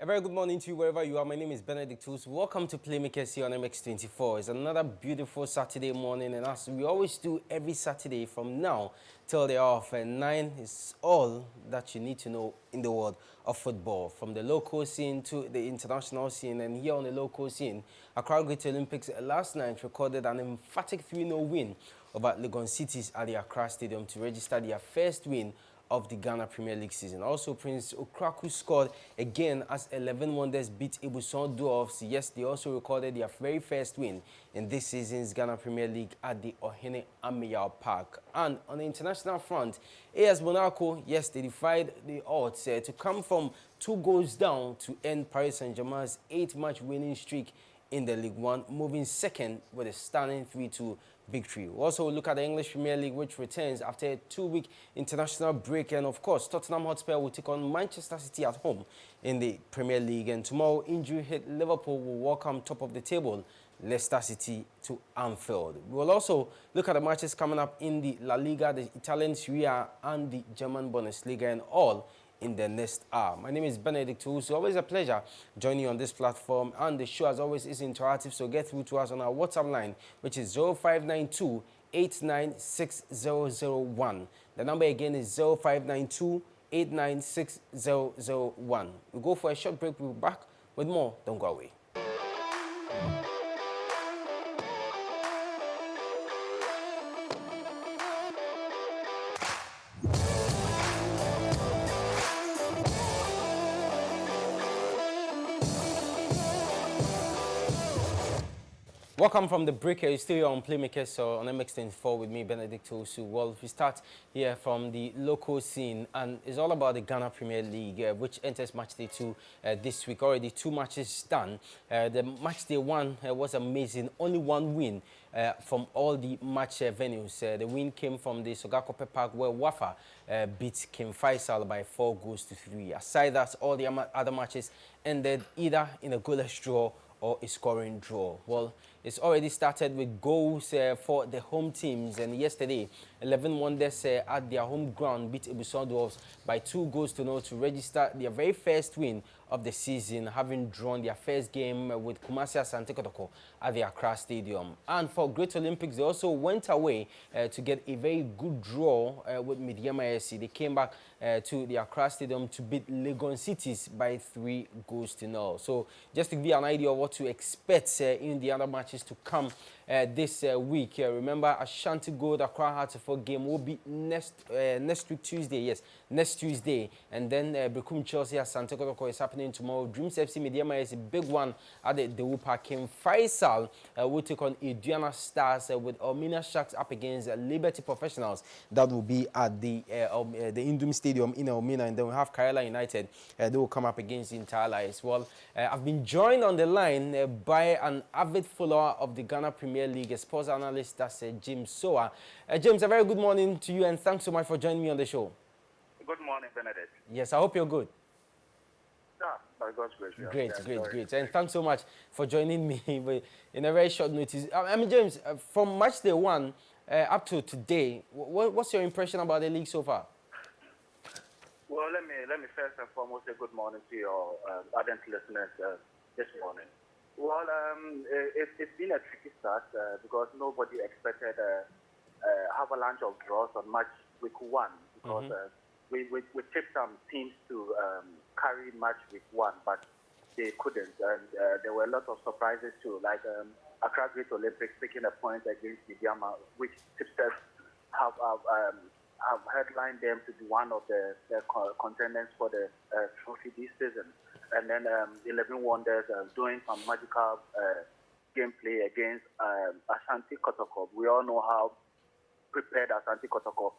A very good morning to you wherever you are. My name is Benedict Tools. Welcome to Playmakers here on MX24. It's another beautiful Saturday morning, and as we always do every Saturday from now till the hour of 9 is all that you need to know in the world of football, from the local scene to the international scene. And here on the local scene, Accra Great Olympics last night recorded an emphatic 3-0 win over Legon Cities at the Accra Stadium to register their first win of the Ghana Premier League season. Also, Prince Okraku scored again as 11 Wonders beat Ibuson Dwarfs. Yes, they also recorded their very first win in this season's Ghana Premier League at the Ohene Amiyao Park. And on the international front, AS Monaco, yes, they defied the odds to come from 2 goals down to end Paris Saint-Germain's 8-match winning streak in the League One, moving second with a stunning 3-2 victory. We'll also look at the English Premier League, which returns after a 2-week international break. And of course, Tottenham Hotspur will take on Manchester City at home in the Premier League. And tomorrow, injury-hit Liverpool will welcome top of the table Leicester City to Anfield. We'll also look at the matches coming up in the La Liga, the Italian Serie A, and the German Bundesliga, and all in the next hour. My name is Benedict Tools. Always a pleasure joining you on this platform, and the show as always is interactive, so get through to us on our WhatsApp line, which is 0592 896001. The number again is 0592 896001. We'll go for a short break. We'll be back with more. Don't go away. Welcome from the break. You're still here on Playmakers on MX24 with me, Benedict Osu. Well, we start here from the local scene, and it's all about the Ghana Premier League, which enters match day 2 this week. Already 2 matches done. The match day 1 was amazing. Only 1 win from all the match venues. The win came from the Sogakope Park, where Wafa beat King Faisal by 4 goals to 3. Aside that, all the other matches ended either in a goalless draw or a scoring draw. Well, it's already started with goals for the home teams, and yesterday 11 Wonders at their home ground beat Ibuson Dwarfs by 2 goals to 0 to register their very first win of the season, having drawn their first game with Kumasi Asante Kotoko at the Accra Stadium. And for Great Olympics, they also went away to get a very good draw with Midyama SC. They came back to the Accra Stadium to beat Legon Cities by 3 goals to 0. So just to give you an idea of what to expect in the other matches to come this week. Remember, Ashanti Gold Accra Hearts-for game will be next week Tuesday. Yes, next Tuesday. And then Bekum Chelsea Asante Kotoko is happening tomorrow. Dreams FC Midyama is a big one at the Dewu Park. King Faisal will take on Aduana Stars with Elmina Sharks up against Liberty Professionals. That will be at the Indum Stadium in Elmina. And then we have Kerala United. They will come up against Intala as well. I've been joined on the line by an avid follower of the Ghana Premier League, a sports analyst, that's James Soa. James, a very good morning to you, and thanks so much for joining me on the show. Good morning, Benedict. Yes, I hope you're good. Yeah, by God's grace. Yeah. Great. And thanks so much for joining me in a very short notice. I mean, James, from match day 1 up to today, what's your impression about the league so far? Well, let me first and foremost say good morning to your ardent listeners this morning. Well, it's been a tricky start because nobody expected avalanche of draws on match week 1 because we tipped some teams to carry match week 1, but they couldn't. And there were a lot of surprises too, like Accra Great Olympics picking a point against Midyama, which tipsters have headlined them to be one of the contenders for the trophy this season. And then 11 Wonders doing some magical gameplay against Ashanti Kotoko. We all know how prepared Ashanti Kotoko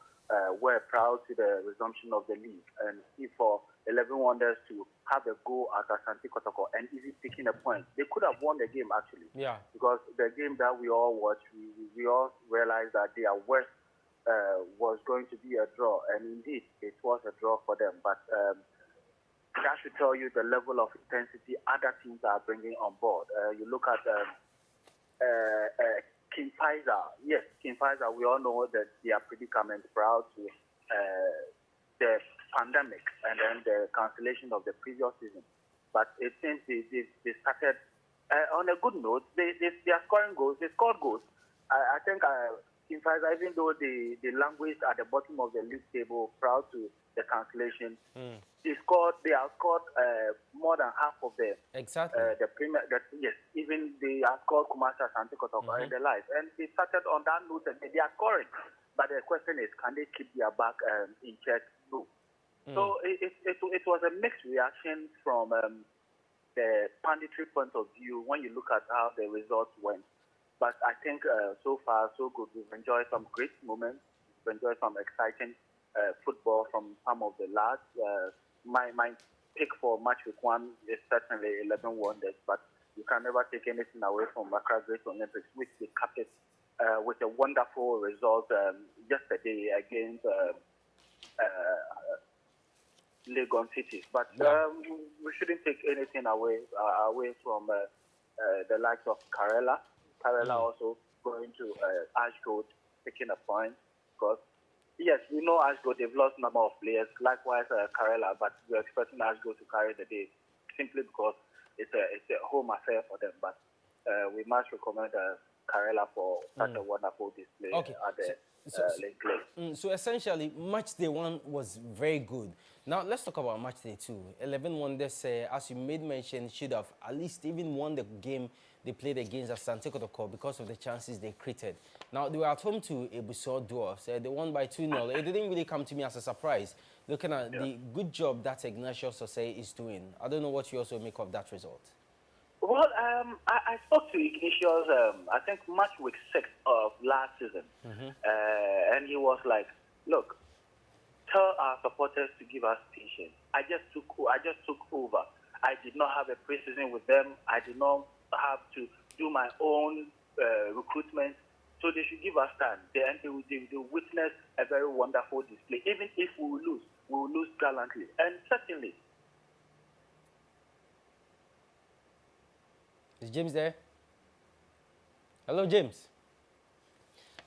were proud to the resumption of the league. And if for 11 Wonders to have a go at Ashanti Kotoko and easy picking a point, they could have won the game actually. Yeah. Because the game that we all watched, we all realized that their worst was going to be a draw. And indeed, it was a draw for them. But that should tell you the level of intensity other teams are bringing on board. You look at King Faisal. Yes, King Faisal, we all know that their predicament prior to the pandemic and then the cancellation of the previous season. but it seems they started on a good note. They are scoring goals. They scored goals. I think, in fact, even though the language at the bottom of the league table, proud to the cancellation, they have scored more than half of Exactly. the premier. Yes, even they have scored Kumasi Asante Kotoko in the life, and they started on that note. And they are scoring, but the question is, can they keep their back in check? No. So it was a mixed reaction from the punditry point of view when you look at how the results went. But I think so far, so good. We've enjoyed some great moments. We've enjoyed some exciting football from some of the lads. My pick for Matchweek 1 is certainly 11 Wonders, but you can never take anything away from Accra Great Olympics, which they capped it with a wonderful result yesterday against Legon Cities. But we shouldn't take anything away from the likes of Karela. Karela also going to Ashgold, taking a point. Because, yes, we know Ashgold, they've lost a number of players. Likewise, Karela, but we're expecting Ashgold to carry the day simply because it's a home affair for them. But we must recommend Karela for such a wonderful display at the Lake Play. So essentially, match day 1 was very good. Now let's talk about match day 2. 11 Wonders, as you made mention, should have at least even won the game they played against Asante Kotoko because of the chances they created. Now they were at home to Ebuso Dwarfs. They won by 2-0. It didn't really come to me as a surprise, looking at the good job that Ignatius Osei is doing. I don't know what you also make of that result. Well, I spoke to Ignatius, I think Matchweek 6 of last season, and he was like, "Look, tell our supporters to give us patience. I just took over. I did not have a preseason with them. I did not have to do my own recruitment, so they should give us time. They will witness a very wonderful display. Even if we will lose gallantly, and certainly." Is James there? Hello, James.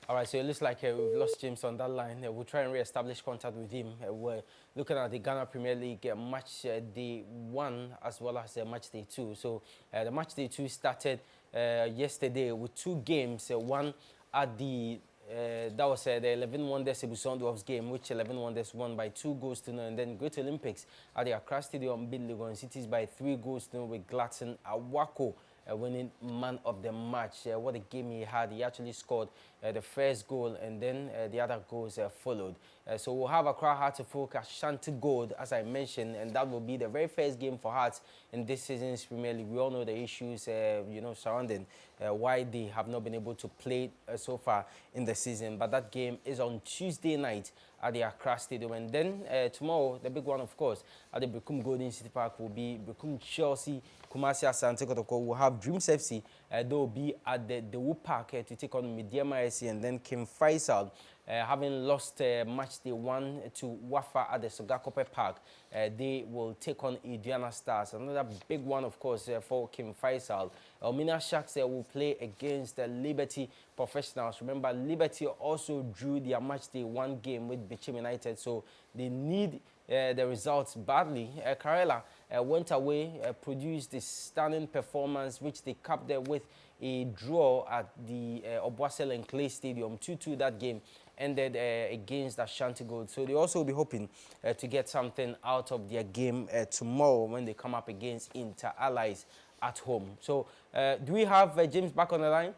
All right, so it looks like we've lost James on that line. We'll try and re-establish contact with him. We're looking at the Ghana Premier League match day 1 as well as match day 2. So the match day 2 started yesterday with 2 games. One at the that was the 11 Wonders Ebuson Dwarfs game, which 11 Wonders won by 2-0, and then Great Olympics at the Accra Stadium beat Legon Cities by 3-0 with Gladson Awako winning man of the match. What a game he had. He actually scored the first goal, and then the other goals followed. So we'll have Accra Hearts to Folk Ashanti Gold, as I mentioned, and that will be the very first game for Hearts in this season's Premier League. We all know the issues, surrounding why they have not been able to play so far in the season. But that game is on Tuesday night at the Accra Stadium. And then tomorrow, the big one, of course, at the Bekum Golden City Park will be Bekum Chelsea, Kumasi Asante Kotoko. Will have Dreams FC. They will be at the Wu Park to take on Mediama SC, and then Kim Faisal, having lost match day 1 to Wafa at the Sogakope Park. They will take on Idiana Stars. Another big one, of course, for Kim Faisal. Elmina Sharks will play against Liberty Professionals. Remember, Liberty also drew their match day 1 game with Bichim United, so they need the results badly. Karela went away, produced a stunning performance, which they capped there with a draw at the Obuasel and Clay Stadium. 2-2 that game ended against Ashanti Gold. So they also will be hoping to get something out of their game tomorrow when they come up against Inter Allies at home. So do we have James back on the line?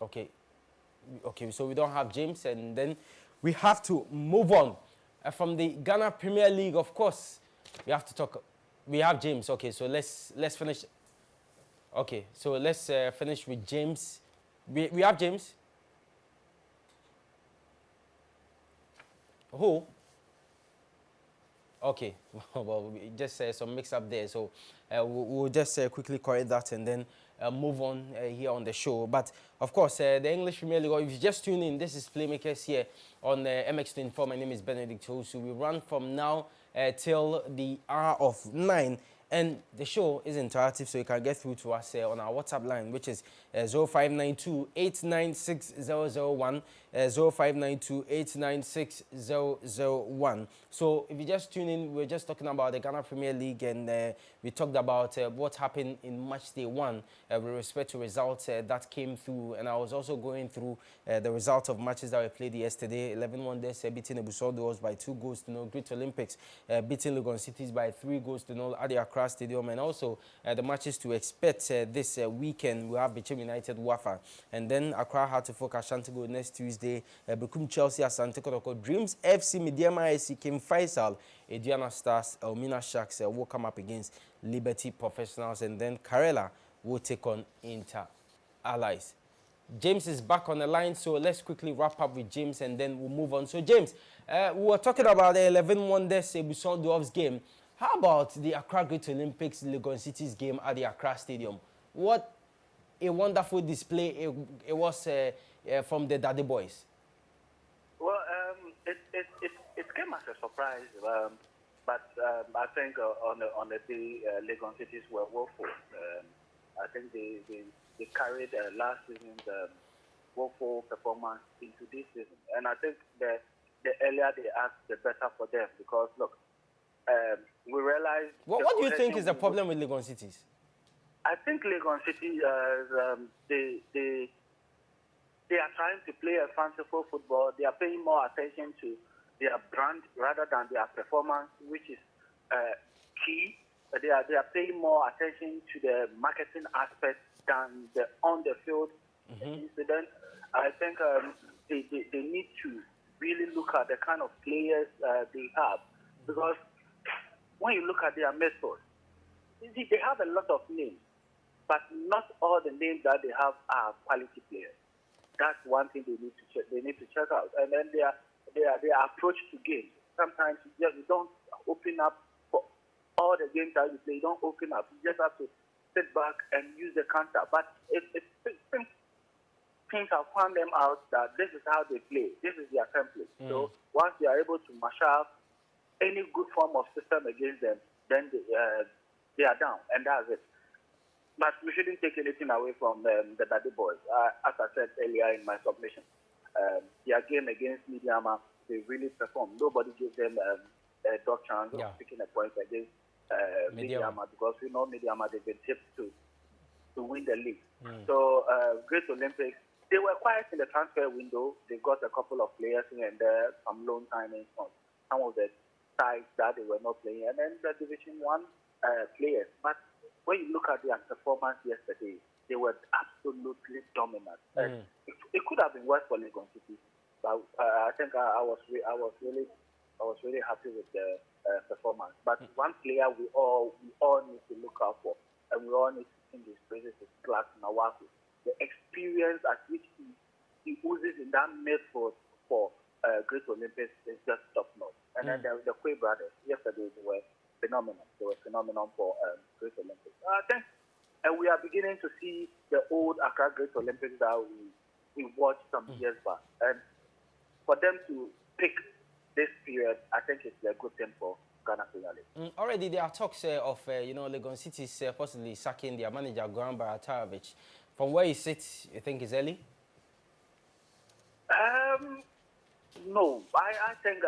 Okay, so we don't have James, and then we have to move on from the Ghana Premier League. Of course, we have to talk. We have James. Okay, so let's finish. Okay, so let's finish with James. We have James. Who? Okay, well, just some mix-up there, so we'll just quickly correct that and then move on here on the show. But, of course, the English Premier League, or if you just tune in, this is Playmakers here on MX24. My name is Benedict Hosu. We run from now till the hour of 9, And the show is interactive, so you can get through to us on our WhatsApp line, which is 0592 896 So if you just tune in, we're just talking about the Ghana Premier League, and we talked about what happened in match day 1 with respect to results that came through. And I was also going through the results of matches that were played yesterday. 11 Wonders beating Ebusoldos by 2-0. Great Olympics beating Legon Cities by 3-0 at the Accra Stadium. And also the matches to expect this weekend. We have Bichim United Wafa, and then Accra Heartful Ashanti Gold next Tuesday. Bekum Chelsea Asante Kotoko, Dreams FC Mediama AC Kim Faisal, Ediana Stars, Elmina Sharks will come up against Liberty Professionals, and then Karela will take on Inter Allies. James is back on the line, so let's quickly wrap up with James and then we'll move on. So James, we were talking about the 11 Wonders Ebuson Dwarfs game. How about the Accra Great Olympics Legon Cities game at the Accra Stadium? What a wonderful display it was from the Daddy Boys. Well, it came as a surprise, but I think on the day Legon Cities were woeful. I think they carried last season's woeful performance into this season, and I think the earlier they act, the better for them, because look, we realized. What do you think is the problem with Legon Cities? I think Legon City, they are trying to play a fanciful football. They are paying more attention to their brand rather than their performance, which is key. They are paying more attention to the marketing aspect than the on-the-field incident. I think they need to really look at the kind of players they have, because when you look at their methods, they have a lot of names, but not all the names that they have are quality players. That's one thing they need to check. They need to check out, and then their approach to games. Sometimes you don't open up for all the games that you play. You don't open up. You just have to sit back and use the counter. But things have found them out that this is how they play. This is their template. So once they are able to mash up any good form of system against them, then they are down, and that's it. But we shouldn't take anything away from the Daddy Boys. As I said earlier in my submission, their game against Mediama, they really performed. Nobody gave them a dog chance of picking a point against Mediama, because we know Mediama, they've been tipped to win the league. So Great Olympics, they were quiet in the transfer window. They got a couple of players here and there, some loan signings on some of the sides that they were not playing, and then the Division 1 players. But when you look at their performance yesterday, they were absolutely dominant. It could have been worse for Legon City, but I think I was really happy with the performance. But one player we all need to look out for, and we all need to sing his praises, is Clark Nawaku. The experience at which he oozes in that midfield for Great Olympics is just top notch. And then the Quay brothers, yesterday they were phenomenal. They were phenomenal for Great Olympics. I think we are beginning to see the old Accra Great Olympics that we watched some years back. And for them to pick this period, I think it's a good thing for Ghana Premier League. Already there are talks of Legon City's possibly sacking their manager, Goran Baratarovich. From where he sits, you think it's early? No, I think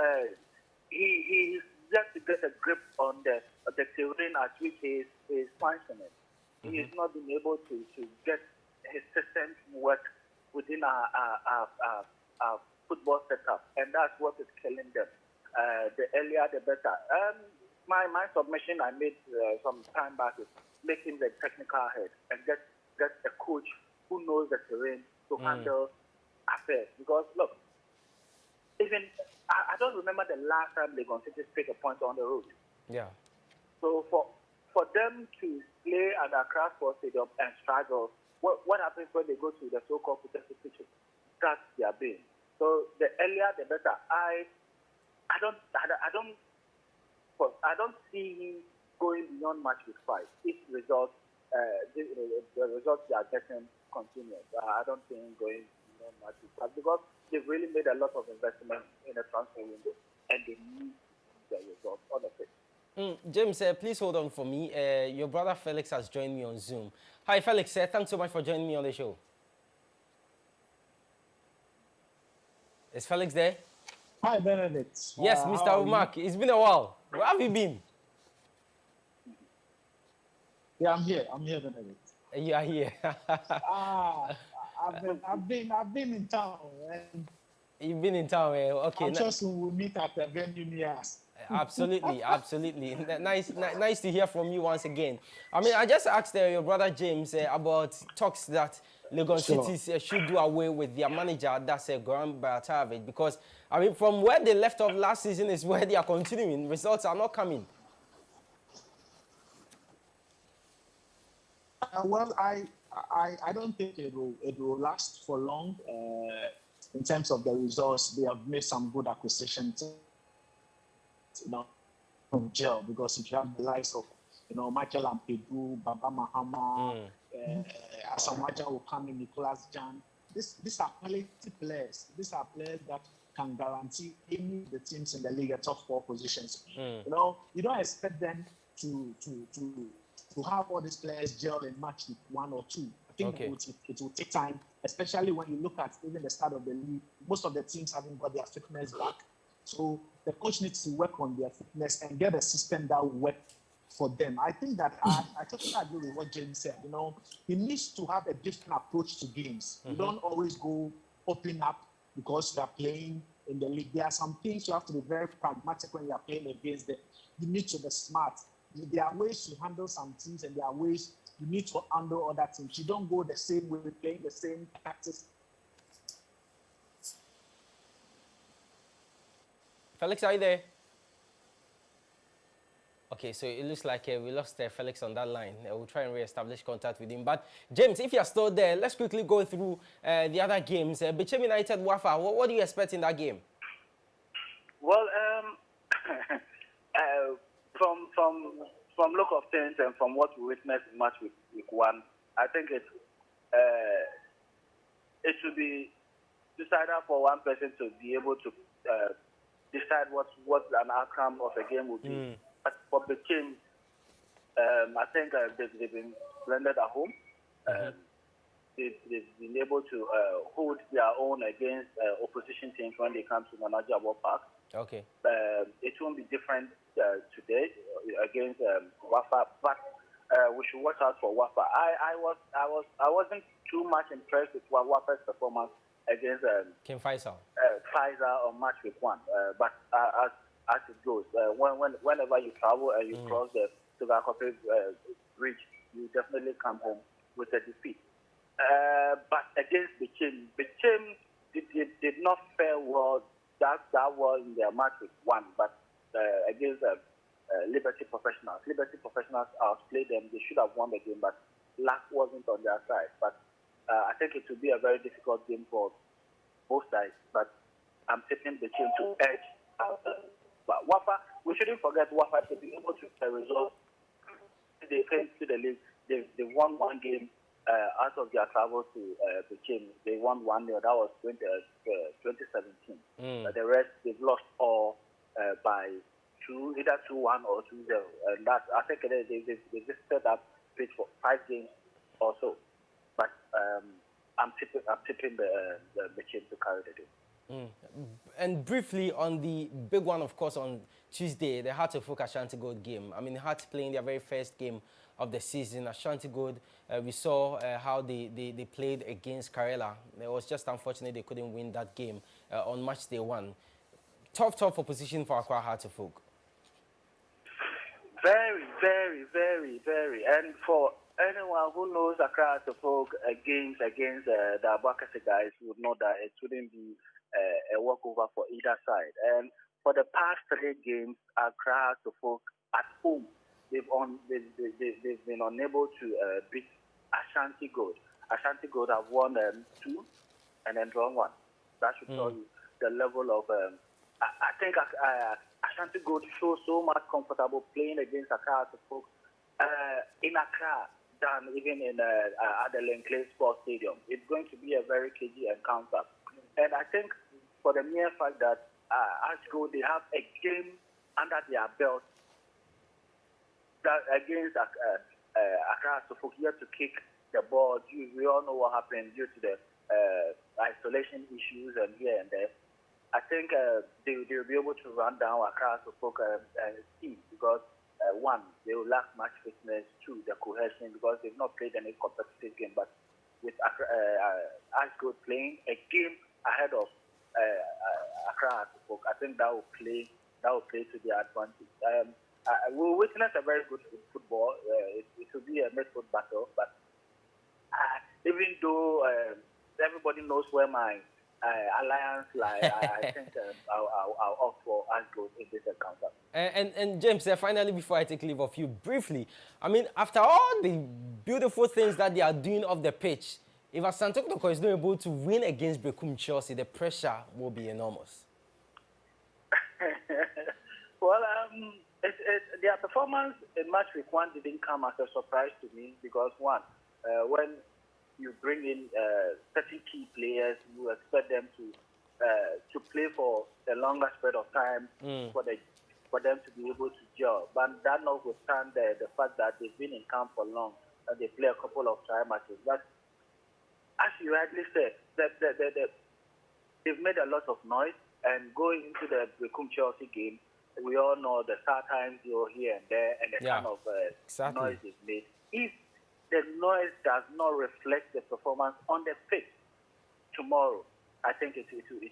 he's just to get a grip on the terrain at which he is functioning. He has not been able to get his system to work within our football setup, and that's what is killing them. The earlier, the better. My submission I made some time back is making the technical head and get a coach who knows the terrain to handle affairs. Because look, even I don't remember the last time Legon City took a point on the road. Yeah. So for them to play at Accra Sports Stadium and struggle, what happens when they go to the so-called protected pitches? That's their bane. So the earlier the better. I don't see him going beyond Matchweek 5 if results the results they are getting continue. I don't think him going beyond Matchweek 5, because they've really made a lot of investment in the transfer window, and they need the results on the pitch. James, please hold on for me. Your brother Felix has joined me on Zoom. Hi, Felix. Thanks so much for joining me on the show. Is Felix there? Hi, Benedict. Yes, How Mr. are you? Umak. It's been a while. Where have you been? Yeah, I'm here. I'm here, Benedict. You are here. Ah, I've been in town, and You've been in town. Okay. I'm sure soon we'll meet at the venue near us. Absolutely, absolutely. Nice to hear from you once again. I mean, I just asked your brother James about talks that Legon Sure. Cities should do away with their manager, that's Goran Bajatovic, because, I mean, from where they left off last season is where they are continuing. Results are not coming. Well, I don't think it will last for long. In terms of the results, they have made some good acquisitions. From jail, because if you have the likes of Michael Ampedu, Baba Mahama, Asamoah will come in, Nicholas Jan. These are quality players. These are players that can guarantee any of the teams in the league a top 4 positions. You don't expect them to have all these players gel in match with 1 or 2. I think Okay. it will take time, especially when you look at even the start of the league. Most of the teams haven't got their fitness back. So the coach needs to work on their fitness and get a system that will work for them. I think that I totally agree with what James said. He needs to have a different approach to games. You don't always go open up because you are playing in the league. There are some things you have to be very pragmatic when you are playing against them. You need to be smart. There are ways to handle some teams, and there are ways you need to handle other teams. You don't go the same way, playing the same tactics. Felix, are you there? Okay, so it looks like we lost Felix on that line. We'll try and re-establish contact with him. But James, if you're still there, let's quickly go through the other games. Bechem United Wafa, what do you expect in that game? Well, from look of things and from what we witnessed in match week 1, I think it should be decided for one person to be able to decide what an outcome of a game would be. But for the team, I think they've been splendid at home. They've been able to hold their own against opposition teams when they come to Manager World Park. Okay. It won't be different today against Wafa, but we should watch out for Wafa. I wasn't too much impressed with Wafa's performance against King Faisal. Pfizer on match week 1, but as it goes, whenever you travel and you cross the Sugar Coffee Bridge, you definitely come home with a defeat. But against Bechem did not fare well. That was in their match week 1, but against Liberty Professionals. Liberty Professionals outplayed them. They should have won the game, but luck wasn't on their side. But I think it will be a very difficult game for both sides. But I'm tipping the team to edge. But Wafa, we shouldn't forget Wafa to be able to get a result. They came to the league. They won one game out of their travel to the team. They won 1-0. That was 2017. The rest, they've lost all by either 2-1 or 2-0. And that, I think they just set up pitch for 5 games or so. But I'm tipping the team to carry the day. And briefly on the big one, of course, on Tuesday, the Heart of Folk Ashanti Gold game. I mean, Heart playing their very first game of the season. Ashanti Gold, we saw how they played against Karela. It was just unfortunate they couldn't win that game on match day 1. Tough opposition for Accra Heart of Folk. Very, very, very, very. And for anyone who knows Accra Heart of Folk games against the Abakase guys would know that it wouldn't be a walkover for either side. And for the past 3 games, Accra Heart of Folk at home, they've been unable to beat Ashanti Gold. Ashanti Gold have won 2 and then drawn 1. That should tell you the level of. I think Ashanti Gold shows so much comfortable playing against Accra Heart of Folk in Accra than even in at the Clay Sports Stadium. It's going to be a very cagey encounter. And I think for the mere fact that as Gold, they have a game under their belt that against Accra Suffolk, he had to kick the ball. We all know what happened due to the isolation issues and here and there. I think they'll be able to run down Accra Suffolk team because one, they will lack match fitness. Two, the cohesion because they've not played any competitive game. But with Ashgold playing a game ahead of Accra Suffolk, I think that will play to their advantage. We'll witness a very good football. It will be a midfield battle, but even though everybody knows where my alliance lies, I think I'll opt for Ashgold in this encounter. And James, finally, before I take leave of you, briefly, I mean, after all the beautiful things that they are doing off the pitch, if Asante Kotoko is not able to win against Bekum Chelsea, the pressure will be enormous. Well, their performance in Matchweek 1 didn't come as a surprise to me because, one, when you bring in certain key players, you expect them to play for a longer spread of time for them to be able to gel. But that notwithstanding the fact that they've been in camp for long and they play a couple of try matches. But as you rightly said, they've made a lot of noise. And going into the Bekum Chelsea game, we all know the start times you're here and there and the kind of noise they've made. If the noise does not reflect the performance on the pitch tomorrow, I think it will be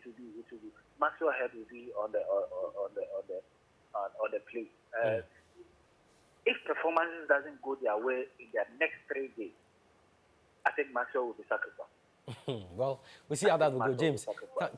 Maxwell head will be on the play. If performances doesn't go their way in their next 3 days, I think Maxwell will be sacrificed. Well, we'll see how that will go. James,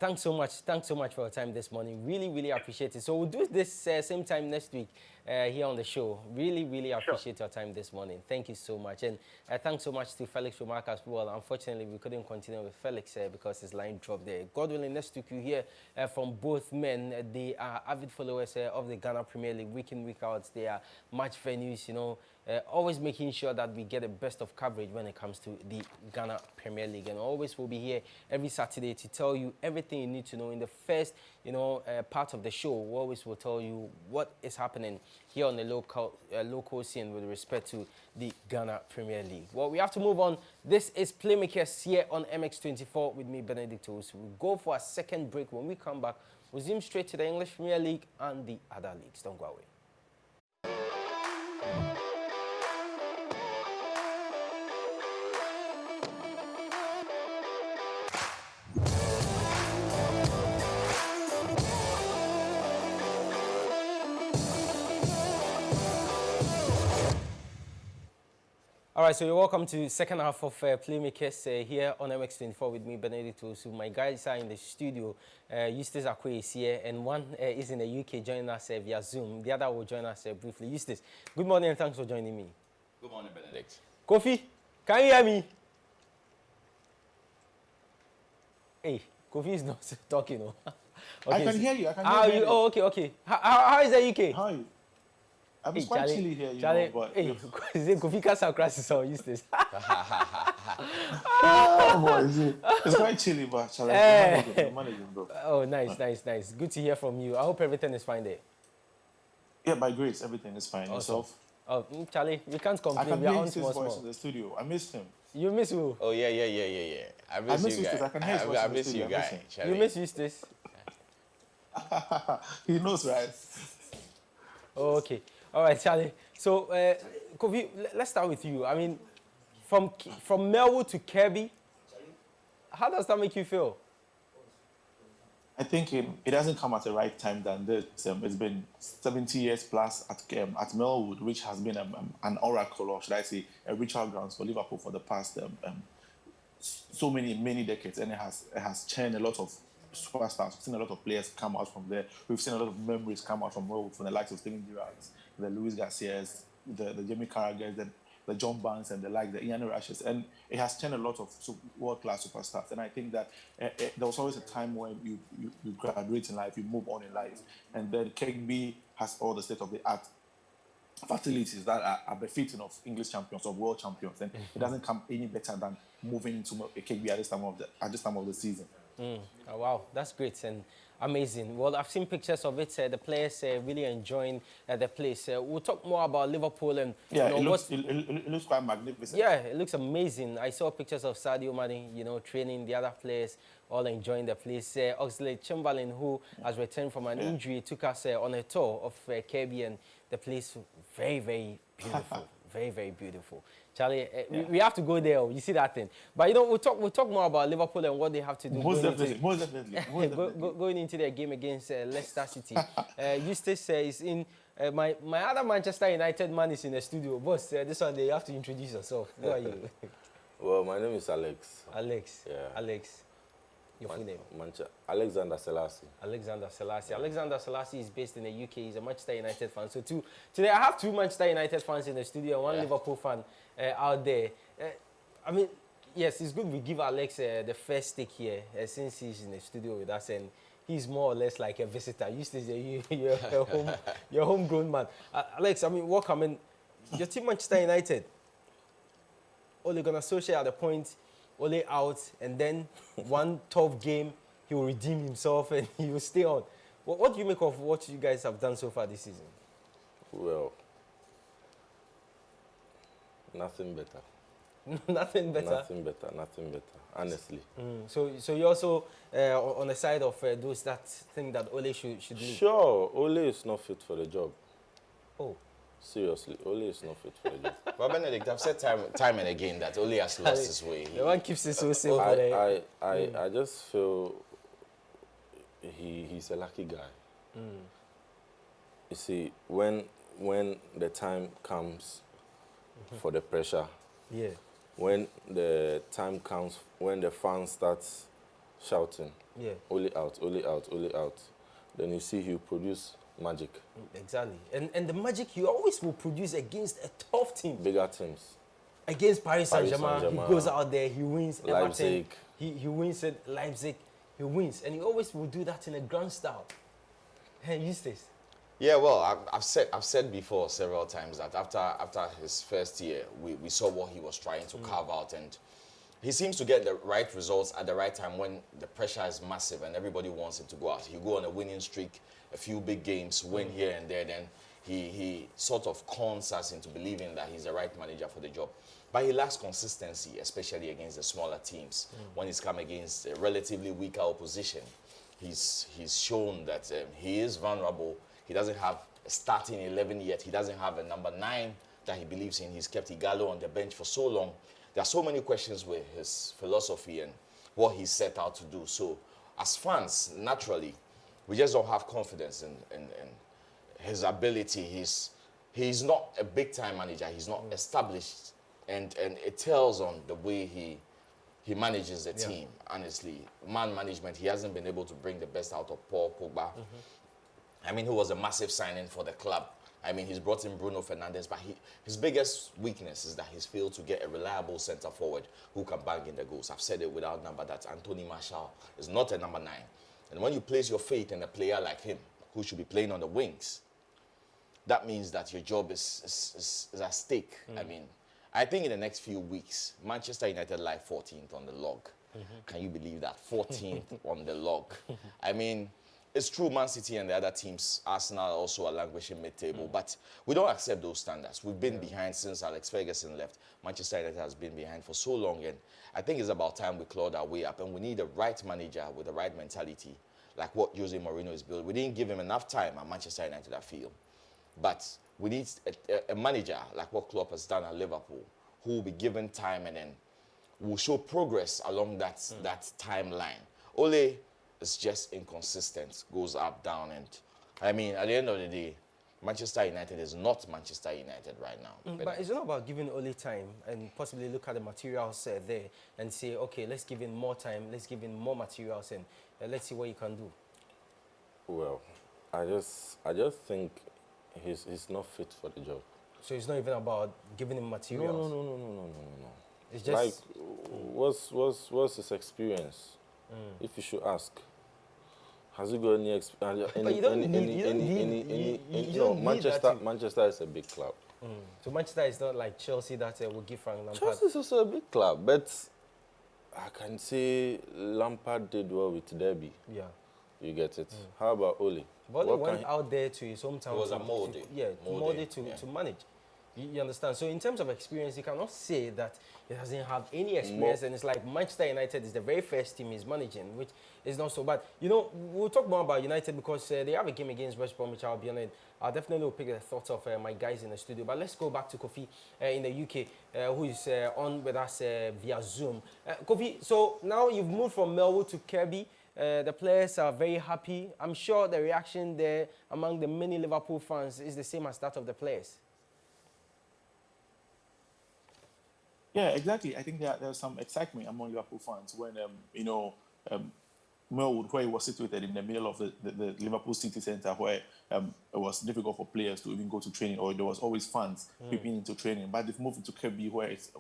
thanks so much. Thanks so much for your time this morning. Really, really appreciate it. So we'll do this same time next week here on the show. Really, really appreciate your time this morning. Thank you so much. And thanks so much to Felix Remark as well. Unfortunately, we couldn't continue with Felix because his line dropped there. God willing, next week you hear from both men. They are avid followers of the Ghana Premier League, week in, week out. They are match venues, you know, always making sure that we get the best of coverage when it comes to the Ghana Premier League. And always will be here every Saturday to tell you everything you need to know in the first, part of the show. We always will tell you what is happening here on the local scene with respect to the Ghana Premier League. Well, we have to move on. This is Playmakers here on MX24 with me, Benedict Owusu. We'll go for a second break. When we come back, we'll zoom straight to the English Premier League and the other leagues. Don't go away. All right, so you're welcome to the second half of Playmakers here on MX24 with me, Benedict Owusu. My guys are in the studio. Eustace Akwe is here, and one is in the UK joining us via Zoom. The other will join us briefly. Eustace, good morning and thanks for joining me. Good morning, Benedict. Kofi, can you hear me? Hey, Kofi is not talking. No? Okay, I can hear you. I can hear you. Oh, okay. How is the UK? How are you? I'm quite chilly here, Charlie, but... Hey, Kofi Casa crisis on Eustace. Oh, boy, it's quite chilly, but Charlie, I'm managing, bro. Oh, nice. Good to hear from you. I hope everything is fine there. Yeah, by grace, everything is fine. Awesome. Yourself? Oh, Charlie, we can't complain. I can we are hear on his voice in the studio. I missed him. You miss who? Oh, yeah. I miss you Eustace. guys. I can hear his voice I in the miss studio. you guys. You miss Eustace? He knows, right? Oh, okay. All right, Charlie. So, Kofi, let's start with you. I mean, from Melwood to Kirby, how does that make you feel? I think it hasn't come at the right time than this. It's been 70 years plus at Melwood, which has been an oracle, or should I say, a ritual grounds for Liverpool for the past so many decades, and it has churned a lot of superstars. We've seen a lot of players come out from there. We've seen a lot of memories come out from Melwood, from the likes of Steven Gerrards, the Luis Garcias, the Jamie Carragher, the John Barnes and the like, the Ian Rushes, and it has turned a lot of world-class superstars. And I think that there was always a time when you graduate in life, you move on in life, and then KB has all the state-of-the-art facilities that are befitting of English champions, of world champions, and it doesn't come any better than moving into a KB at this time of the season. Oh, wow, that's great and amazing. Well, I've seen pictures of it. The players really enjoying the place. We'll talk more about Liverpool and Yeah, you know, it looks quite magnificent. yeah, it looks amazing. I saw pictures of Sadio Mane, you know, training the other players, all enjoying the place. Oxlade-Chamberlain, who has returned from an injury, took us on a tour of KB, and the place very, very beautiful, very, very beautiful. Charlie, we have to go there. You see that thing. But you know, we'll talk more about Liverpool and what they have to do. Most definitely. Going into their game against Leicester City. Eustace is in. My other Manchester United man is in the studio. Boss, this one day you have to introduce yourself. Who are you? Well, my name is Alex. Alex. Yeah. Alex. Your full name? Alexander Selassie. Alexander Selassie. Alexander Selassie is based in the UK. He's a Manchester United fan. So today I have two Manchester United fans in the studio and one Liverpool fan out there. I mean, yes, it's good we give Alex the first stick here since he's in the studio with us, and he's more or less like a visitor. You say you're a homegrown man. Alex, I mean, welcome. And your team Manchester United, Ole Gunnar Solskjaer at the point, Ole out, and then one tough game, he will redeem himself and he will stay on. What do you make of what you guys have done so far this season? Well, nothing better. Nothing better? Nothing better, honestly. So you're also on the side of those that think that Ole should leave? Sure, Ole is not fit for the job. Oh. Seriously, Ole is not fit for the job. But Benedict, I've said time and again that Ole has lost his way. The one keeps it so simple. I just feel he's a lucky guy. You see, when the time comes for the pressure, when the time comes when the fans starts shouting, Ole out, Ole out, Ole out, then you see he'll produce magic. Exactly. And the magic he always will produce against a tough team. Bigger teams. Against Paris Saint-Germain, he goes out there, he wins. Leipzig. Everton, he wins at Leipzig, he wins. And he always will do that in a grand style. Hey, Eustace. Yeah, well, I've said before several times that after his first year, we saw what he was trying to carve out, and he seems to get the right results at the right time when the pressure is massive and everybody wants him to go out. He'll go on a winning streak, a few big games, win here and there, then he sort of cons us into believing that he's the right manager for the job. But he lacks consistency, especially against the smaller teams. When he's come against a relatively weaker opposition, he's shown that he is vulnerable. He doesn't have a starting 11 yet. He doesn't have a number 9 that he believes in. He's kept Igalo on the bench for so long. There are so many questions with his philosophy and what he set out to do. So as fans, naturally, we just don't have confidence in his ability. He's not a big-time manager. He's not established. And it tells on the way he manages the team, honestly. Man management, he hasn't been able to bring the best out of Paul Pogba. I mean, he was a massive signing for the club. I mean, he's brought in Bruno Fernandes, but his biggest weakness is that he's failed to get a reliable centre forward who can bang in the goals. I've said it without number that Anthony Martial is not a number 9. And when you place your faith in a player like him, who should be playing on the wings, that means that your job is at stake. I mean, I think in the next few weeks, Manchester United lie 14th on the log. Can you believe that? 14th on the log. I mean, it's true, Man City and the other teams, Arsenal also are languishing mid-table, but we don't accept those standards. We've been behind since Alex Ferguson left. Manchester United has been behind for so long, and I think it's about time we clawed our way up, and we need the right manager with the right mentality, like what Jose Mourinho is building. We didn't give him enough time at Manchester United, I feel. But we need a manager like what Klopp has done at Liverpool, who will be given time and then will show progress along that timeline. Ole is just inconsistent, goes up, down, and I mean, at the end of the day, Manchester United is not Manchester United right now. But it's not about giving Ole time and possibly look at the materials there and say, okay, let's give him more time, let's give him more materials, and let's see what he can do. Well, I just think he's not fit for the job. So it's not even about giving him materials? No. It's just... Like, what's his experience? If you should ask, has he got any experience? Manchester is a big club. So Manchester is not like Chelsea that will give Frank Lampard. Chelsea is also a big club, but I can say Lampard did well with Derby. Yeah. You get it. How about Ole? But he What went can out there to his hometown. It was to- a moldy. Yeah, Moldy, molded to, yeah. to manage. You understand? So in terms of experience, you cannot say that he doesn't have any experience. And it's like Manchester United is the very first team he's managing, which is not so bad. You know, we'll talk more about United because they have a game against West Bromwich Albion, and I definitely will pick the thoughts of my guys in the studio. But let's go back to Kofi in the UK, who is on with us via Zoom. Kofi, so now you've moved from Melwood to Kirby. The players are very happy. I'm sure the reaction there among the many Liverpool fans is the same as that of the players. Yeah, exactly. I think there's some excitement among Liverpool fans when, Melwood, where it was situated in the middle of the Liverpool city centre, where it was difficult for players to even go to training, or there was always fans creeping into training. But they've moved into Kirby, where it's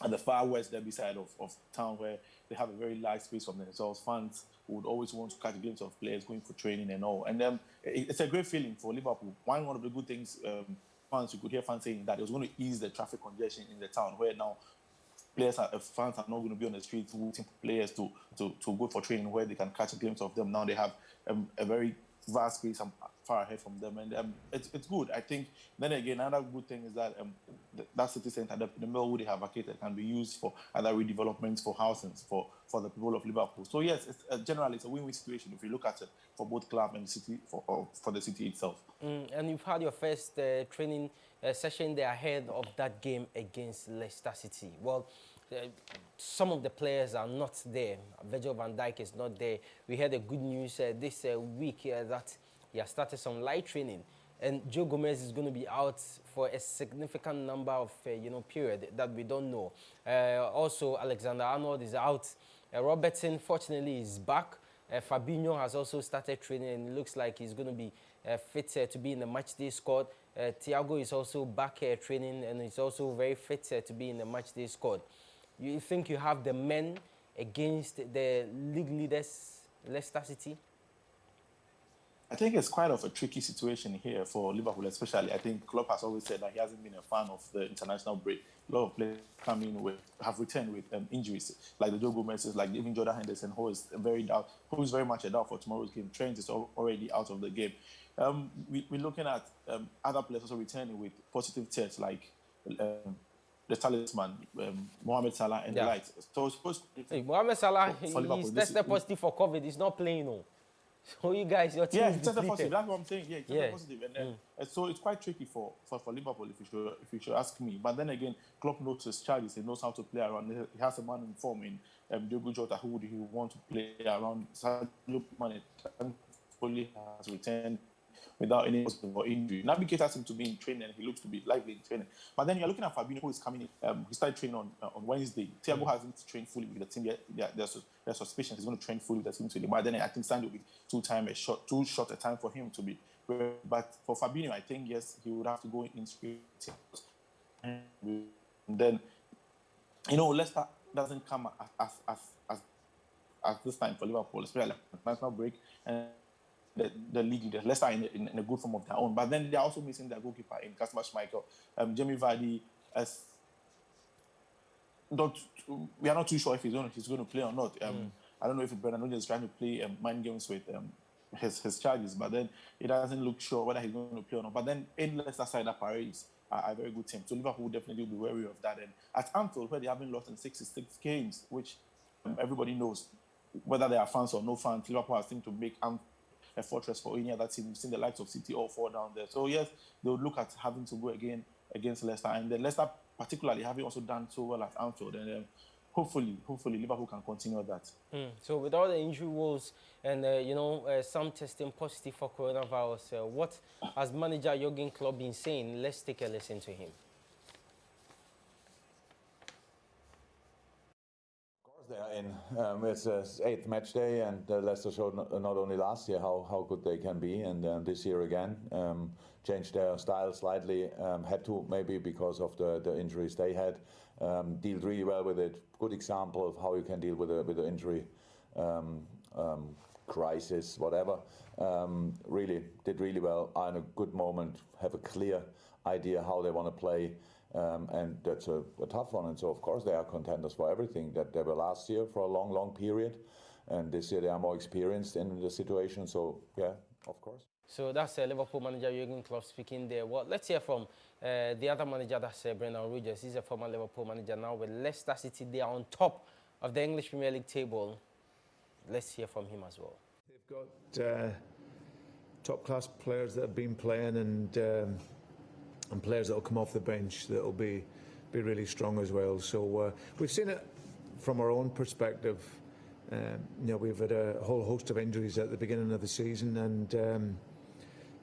at the far west Derby side of town, where they have a very large space for themselves. Fans would always want to catch a glimpse of players going for training and all. And it's a great feeling for Liverpool. One of the good things, you could hear fans saying that it was going to ease the traffic congestion in the town, where now fans are not going to be on the streets waiting for players to go for training, where they can catch a glimpse of them. Now they have a very vast space far ahead from them, and it's good. I think then again, another good thing is that that city centre, the Melwood they have vacated, can be used for other redevelopments, for housings, for the people of Liverpool. So yes, generally it's a win-win situation if you look at it for both club and the city, for the city itself. And you've had your first training session there ahead of that game against Leicester City. Well, some of the players are not there. Virgil van Dijk is not there. We heard the good news this week that he has started some light training. And Joe Gomez is going to be out for a significant number of, period that we don't know. Also, Alexander Arnold is out. Robertson, fortunately, is back. Fabinho has also started training, and it looks like he's going to be fit to be in the matchday squad. Thiago is also back training, and he's also very fit to be in the matchday squad. You think you have the men against the league leaders, Leicester City? I think it's quite of a tricky situation here for Liverpool, especially. I think Klopp has always said that he hasn't been a fan of the international break. A lot of players have returned with injuries, like the Joe Gomez, like even Jordan Henderson, who is very much a doubt for tomorrow's game. Trent is already out of the game. We're looking at other players also returning with positive tests, like the talisman, Mohamed Salah, and the likes. So it's supposed to be Mohamed Salah, for Liverpool. he's tested positive for COVID. He's not playing, no. So you guys, your team yeah, is it's tested depleted. positive. That's what I'm saying. Yeah, it's tested positive, and so it's quite tricky for Liverpool, if you should ask me. But then again, Klopp knows his charges. He knows how to play around. He has a man in form in Diogo Jota, who would he want to play around. Sadio Mane thankfully has returned without any or injury. Naby Keita seems to be in training, and he looks to be lively in training. But then you're looking at Fabinho, who is coming in. He started training on Wednesday. Thiago hasn't trained fully with the team yet. There's suspicion he's going to train fully with the team today. But then I think Sandy will be too short a time for him to be. But for Fabinho, I think, yes, he would have to go in straight. And then, Leicester doesn't come as this time for Liverpool, especially like national break. And the league leaders. Leicester are in a good form of their own. But then they're also missing their goalkeeper in Kasper Schmeichel. Jamie Vardy, we are not too sure if he's going to play or not. I don't know if Brendan Rodgers is trying to play mind games with his charges, but then it doesn't look sure whether he's going to play or not. But then in Leicester side, Paris are a very good team. So Liverpool will definitely be wary of that. And at Anfield, where they haven't lost in 66 games, which everybody knows, whether they are fans or no fans, Liverpool has seemed to make a fortress for any other team. We've seen the likes of City all fall down there. So yes, they would look at having to go again against Leicester, and then Leicester particularly having also done so well at Anfield, and hopefully Liverpool can continue that. So with all the injury woes and some testing positive for coronavirus, what has manager Jurgen Klopp been saying? Let's take a listen to him. They are in. It's the 8th match day, and Leicester showed not only last year how good they can be, and this year again changed their style slightly. Had to, maybe because of the injuries they had. Dealt really well with it. Good example of how you can deal with the injury crisis, whatever. Really did really well. Are in a good moment. Have a clear idea how they want to play. and that's a tough one. And so, of course, they are contenders for everything that they were last year for a long, long period. And this year they are more experienced in the situation. So, yeah, of course. So that's Liverpool manager Jurgen Klopp speaking there. Well, let's hear from the other manager, that's Brendan Rodgers. He's a former Liverpool manager now with Leicester City. They are on top of the English Premier League table. Let's hear from him as well. They've got top-class players that have been playing and players that will come off the bench that will be really strong as well. So we've seen it from our own perspective. We've had a whole host of injuries at the beginning of the season, and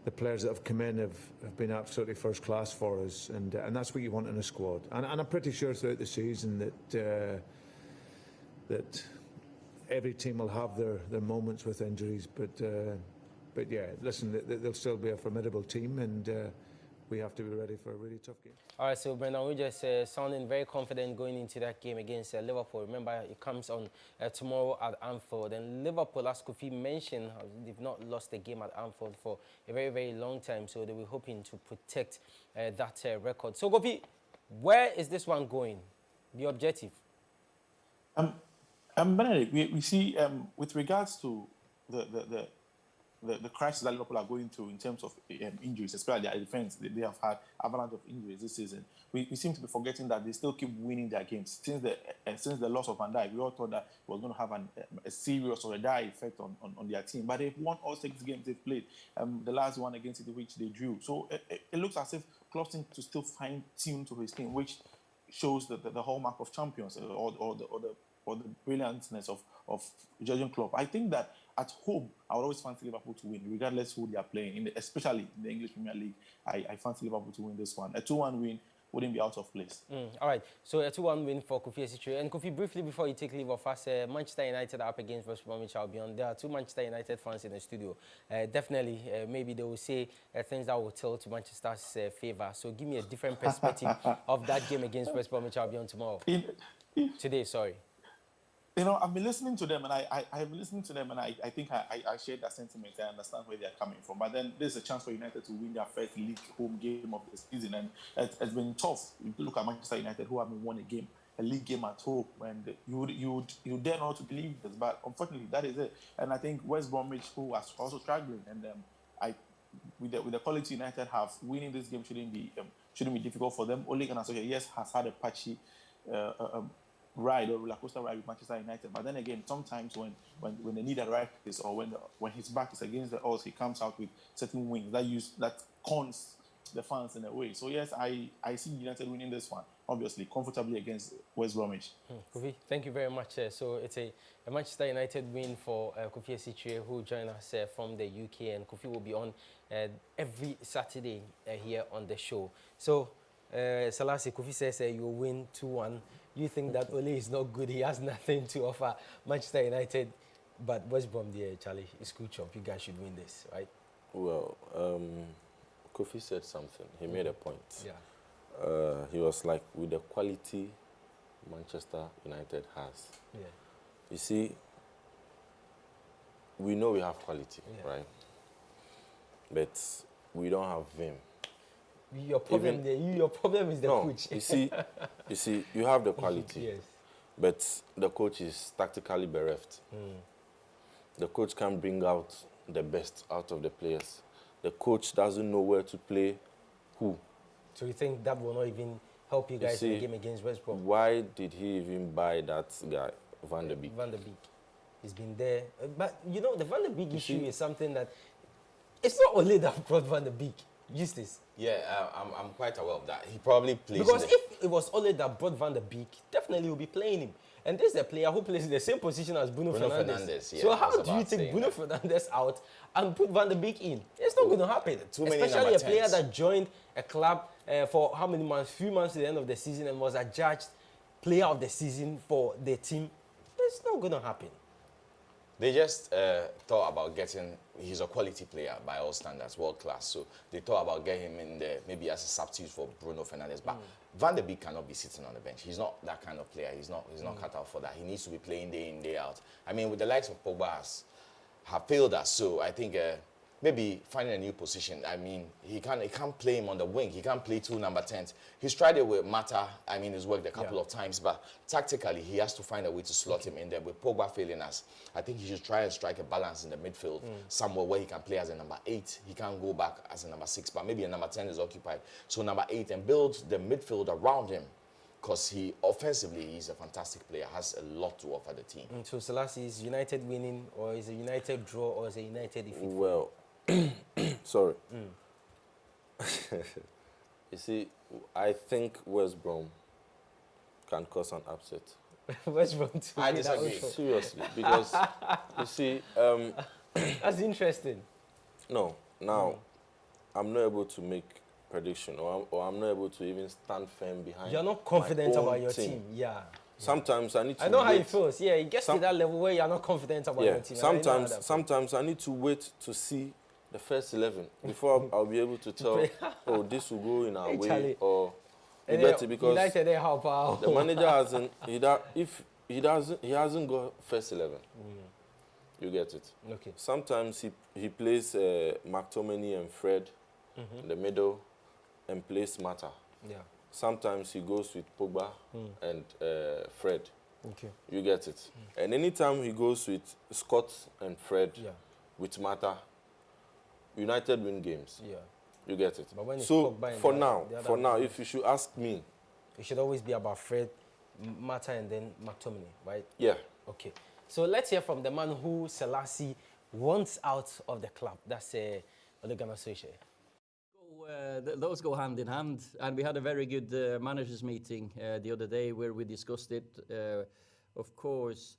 the players that have come in have been absolutely first class for us, and that's what you want in a squad. And I'm pretty sure throughout the season that every team will have their moments with injuries, but yeah, listen, they'll still be a formidable team, and we have to be ready for a really tough game. All right, so Brendan, we're just sounding very confident going into that game against Liverpool. Remember, it comes on tomorrow at Anfield. And Liverpool, as Kofi mentioned, they've not lost a game at Anfield for a very, very long time. So they were hoping to protect that record. So, Kofi, where is this one going? The objective? Benedict, we see with regards to the crisis that Liverpool are going through in terms of injuries, especially their defense. They have had avalanche of injuries this season. We seem to be forgetting that they still keep winning their games. Since the loss of Van Dijk, we all thought that it was going to have a serious or a dire effect on their team. But they've won all 6 games they've played. The last one against City, which they drew. So it looks as if Klopp seems to still fine-tune to his team, which shows the hallmark of champions or the brilliantness of Jurgen Klopp. I think that at home, I would always fancy Liverpool to win, regardless who they are playing. Especially in the English Premier League, I fancy Liverpool to win this one. A 2-1 win wouldn't be out of place. All right, so a 2-1 win for Kofi Esichire. And Kofi, briefly before you take leave of us, Manchester United up against West Bromwich Albion. There are 2 Manchester United fans in the studio. Definitely, maybe they will say things that will tilt to Manchester's favour. So give me a different perspective of that game against West Bromwich Albion tomorrow. Today, sorry. I've been listening to them, and I think I share that sentiment. I understand where they're coming from. But then there's a chance for United to win their first league home game of the season, and it's been tough. You look at Manchester United, who haven't won a league game at home, and you dare not to believe this, but unfortunately that is it. And I think West Bromwich, who are also struggling, and with the quality United have, winning this game shouldn't be difficult for them. Ole Gunnar Solskjaer, yes, has had a patchy ride or roller coaster ride with Manchester United, but then again, sometimes when they need a right place, or when his back is against the odds, he comes out with certain wings that cons the fans in a way. So yes, I see United winning this one, obviously comfortably against West Bromwich. Kofi, thank you very much. So it's a Manchester United win for Kofi Esichire, who joined us from the UK, and Kofi will be on every Saturday here on the show. So Salasi, Kofi says you'll win 2-1. You think that Ole is not good, he has nothing to offer Manchester United, but West Brom, Charlie, it's good job. You guys should win this, right? Well, Kofi said something. He made a point. Yeah. He was like, with the quality Manchester United has. Yeah. You see, we know we have quality, right? But we don't have vim. Your problem is the coach. You see, you have the quality. Yes. But the coach is tactically bereft. The coach can't bring out the best out of the players. The coach doesn't know where to play who. So you think that will not even help you guys in the game against West Brom? Why did he even buy that guy, Van der Beek? Van der Beek. He's been there. But, the Van der Beek issue is something that... It's not only that brought Van der Beek. Justice. Yeah, I'm quite aware of that. He probably plays... Because if it was Ole that brought Van der Beek, definitely he'll be playing him. And this is a player who plays in the same position as Bruno Fernandes. Yeah, so how do you take Bruno Fernandes out and put Van der Beek in? It's not going to happen. Especially a player that joined a club for how many months? Few months at the end of the season and was adjudged player of the season for the team. It's not going to happen. They just thought about getting... He's a quality player by all standards, world class. So they thought about getting him in there, maybe as a substitute for Bruno Fernandes. But Van der Beek cannot be sitting on the bench. He's not that kind of player. He's not cut out for that. He needs to be playing day in, day out. I mean, with the likes of Pogba have failed us. So I think maybe finding a new position. I mean, he can't play him on the wing. He can't play two number 10s. He's tried it with Mata. I mean, it's worked a couple of times, but tactically, he has to find a way to slot him in there. With Pogba failing us, I think he should try and strike a balance in the midfield, somewhere where he can play as a number 8. He can't go back as a number 6, but maybe a number 10 is occupied. So number 8, and build the midfield around him. Because offensively, he's a fantastic player, has a lot to offer the team. So Selassie, is United winning, or is it United draw, or is it United defeat? Well, sorry. You see, I think West Brom can cause an upset. West Brom too. I disagree. Seriously, because you see, that's interesting. no, now I'm not able to make prediction, or I'm not able to even stand firm behind. You're not confident my own about your team. Yeah. Sometimes I need to. I know how wait. it feels. Yeah, it gets to that level where you're not confident about your team. Sometimes I need to wait to see the first 11 before I'll be able to tell. Oh, this will go in our way, Charlie. or you get it, because United they help out. the manager hasn't. If he hasn't got first 11. You get it. Okay. Sometimes he plays McTominay and Fred in the middle, and plays Mata. Yeah. Sometimes he goes with Pogba and Fred. Okay. You get it. And anytime he goes with Scott and Fred with Mata, United win games. Yeah. You get it. But when it's So Pogba and for now, if you should ask me, it should always be about Fred, Mata, and then McTominay, right? yeah. Okay. So let's hear from the man who Selassie wants out of the club. That's Ole Gunnar Solskjaer. Those go hand in hand, and we had a very good managers meeting the other day where we discussed it. Of course,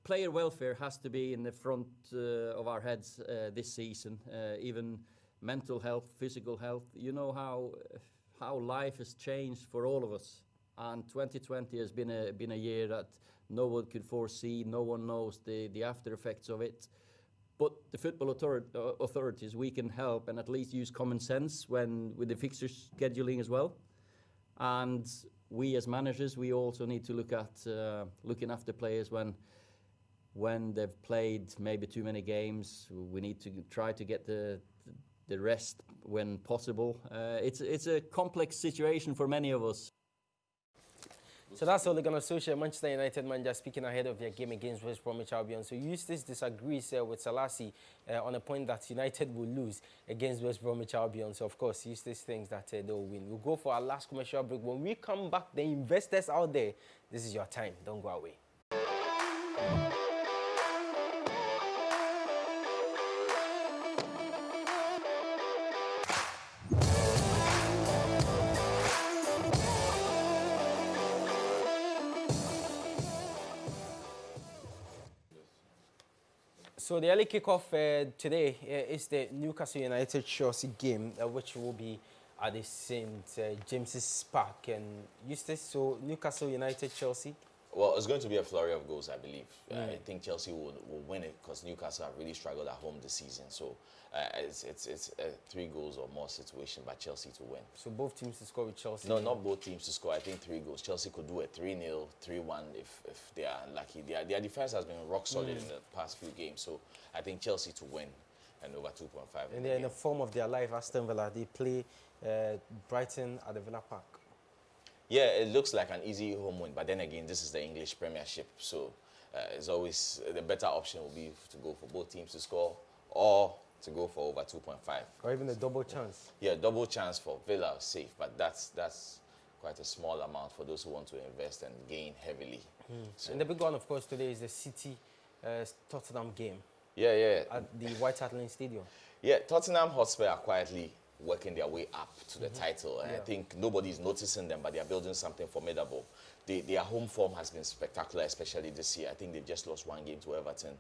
player welfare has to be in the front of our heads this season. Even mental health, physical health. You know how life has changed for all of us, and 2020 has been a year that no one could foresee. No one knows the after effects of it. But the football authorities, we can help and at least use common sense with the fixture scheduling as well. And we as managers, we also need to look at looking after players when they've played maybe too many games. We need to try to get the rest when possible. It's a complex situation for many of us. So that's Ole Gunnar Solskjaer, Manchester United manager, speaking ahead of their game against West Bromwich Albion. So Eustace disagrees with Selassie on a point that United will lose against West Bromwich Albion. So of course, Eustace thinks that they'll win. We'll go for our last commercial break. When we come back, the investors out there, this is your time. Don't go away. So the early kickoff today is the Newcastle United-Chelsea game, which will be at the St. James's Park. And Eustace, so Newcastle United-Chelsea? Well, it's going to be a flurry of goals, I believe. I think Chelsea will win it because Newcastle have really struggled at home this season. So it's a 3 goals or more situation by Chelsea to win. So both teams to score with Chelsea? No, not both teams to score. I think 3 goals. Chelsea could do a 3-0, 3-1 if they are unlucky. Their defense has been rock solid in the past few games. So I think Chelsea to win and over 2.5. And they're in the form of their life, Aston Villa. They play Brighton at the Villa Park. Yeah, it looks like an easy home win, but then again, this is the English Premiership, so it's always the better option will be to go for both teams to score or to go for over 2.5. Or even a double chance. Yeah, double chance for Villa safe, but that's quite a small amount for those who want to invest and gain heavily. So. And the big one, of course, today is the City Tottenham game. Yeah. At the White Hart Lane Stadium. Yeah, Tottenham Hotspur are quietly working their way up to the title. And I think nobody's noticing them, but they're building something formidable. Their home form has been spectacular, especially this year. I think they've just lost 1 game to Everton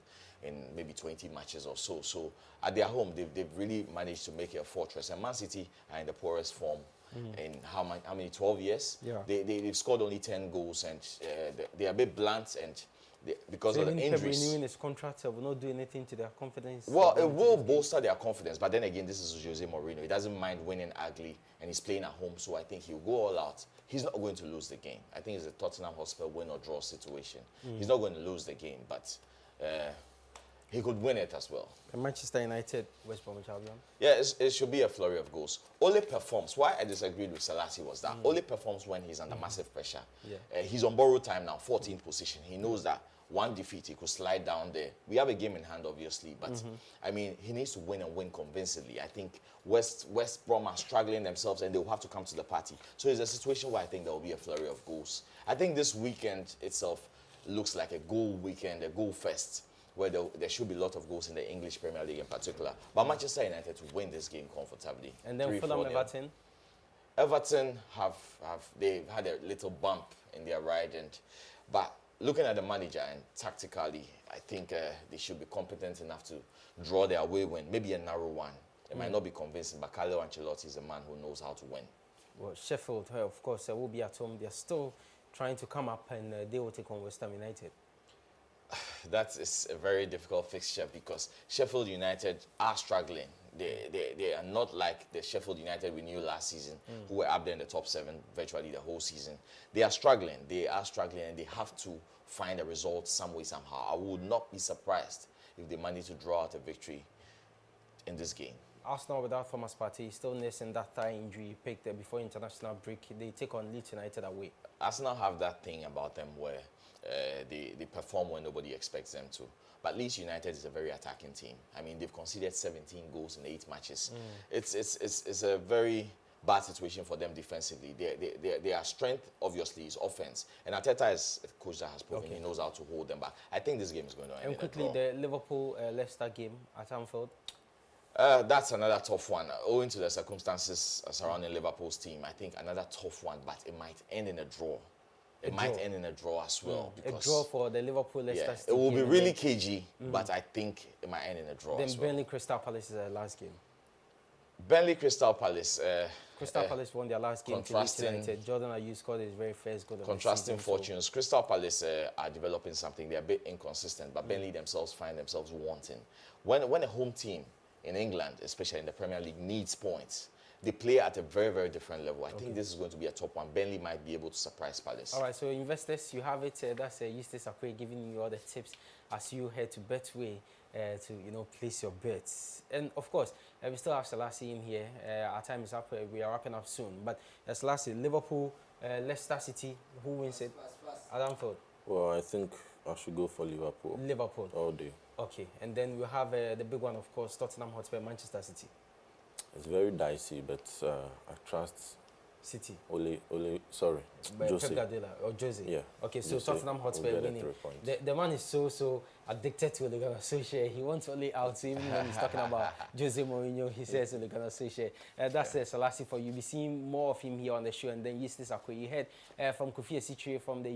in maybe 20 matches or so. So at their home, they've really managed to make it a fortress. And Man City are in the poorest form in how many 12 years? Yeah. They've scored only 10 goals, and they're a bit blunt, and because of the injuries. Renewing his contract will not do anything to their confidence. Well, it will bolster their confidence, but then again, this is Jose Mourinho. He doesn't mind winning ugly, and he's playing at home, so I think he'll go all out. He's not going to lose the game. I think it's a Tottenham Hotspur win or draw situation. He's not going to lose the game, but he could win it as well. And Manchester United, West Bromwich Albion. Yeah, it should be a flurry of goals. Ole performs. Why I disagreed with Selassie was that Ole performs when he's under massive pressure. Yeah. He's on borrowed time now, 14th position. He knows that one defeat, he could slide down there. We have a game in hand, obviously, but I mean, he needs to win and win convincingly. I think West Brom are struggling themselves, and they'll have to come to the party. So it's a situation where I think there will be a flurry of goals. I think this weekend itself looks like a goal weekend, a goal fest, where there should be a lot of goals in the English Premier League in particular. But Manchester United to win this game comfortably. And then Fulham, Everton. Everton they've had a little bump in their ride, but looking at the manager and tactically, I think they should be competent enough to draw their away win, maybe a narrow one. It might not be convincing, but Carlo Ancelotti is a man who knows how to win. Well, Sheffield, of course, will be at home. They're still trying to come up, and they will take on West Ham United. That is a very difficult fixture because Sheffield United are struggling. They are not like the Sheffield United we knew last season, who were up there in the top 7 virtually the whole season. They are struggling. They are struggling, and they have to find a result some way, somehow. I would not be surprised if they manage to draw out a victory in this game. Arsenal without Thomas Partey, still nursing that thigh injury picked before international break. They take on Leeds United away. Arsenal have that thing about them where they perform when nobody expects them to. But Leeds United is a very attacking team. I mean, they've conceded 17 goals in 8 matches. It's a very bad situation for them defensively. Their strength, obviously, is offense. And Arteta is a coach that has proven he knows how to hold them back. I think this game is going to end. And quickly, the Liverpool-Leicester game at Anfield. That's another tough one. Owing to the circumstances surrounding Liverpool's team, I think another tough one, but it might end in a draw. It might end in a draw as well. A draw for the Liverpool-Leicester. Yeah, it will be really cagey, but I think it might end in a draw then as well. Burnley Crystal Palace is their last game. Burnley Crystal Palace. Crystal Palace won their last game to Leeds United. Jordan Ayew scored his very first goal of contrasting the season, fortunes. Crystal Palace are developing something. They're a bit inconsistent, but Burnley themselves find themselves wanting. When a home team in England, especially in the Premier League, needs points, they play at a very, very different level. I think this is going to be a top one. Burnley might be able to surprise Palace. All right, so investors, you have it. That's Eustace Akwe giving you all the tips as you head to Betway to place your bets. And of course, we still have Selassie in here. Our time is up. We are wrapping up soon. But Selassie, Liverpool, Leicester City, who wins it? At Anfield. Well, I think I should go for Liverpool. Liverpool. All day. Okay, and then we have the big one, of course, Tottenham Hotspur, Manchester City. It's very dicey, but I trust City. Sorry, Jose. Pep Guardiola or Jose. Yeah. Okay, so Jose Tottenham Hotspur will get winning. 3 points. The man is so addicted to Ole Gunnar Solskjaer. He wants Ole out. So even when he's talking about Jose Mourinho, he says Ole Gunnar Solskjaer. That's Selassie for you. You'll be seeing more of him here on the show. And then Eustace Akwe. You heard from Kofi Esichire from the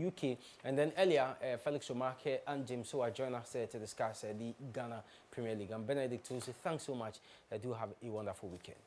UK. And then earlier, Felix Omake and James Hoa join us to discuss the Ghana Premier League. I'm Benedict Tusu. Thanks so much. Do have a wonderful weekend.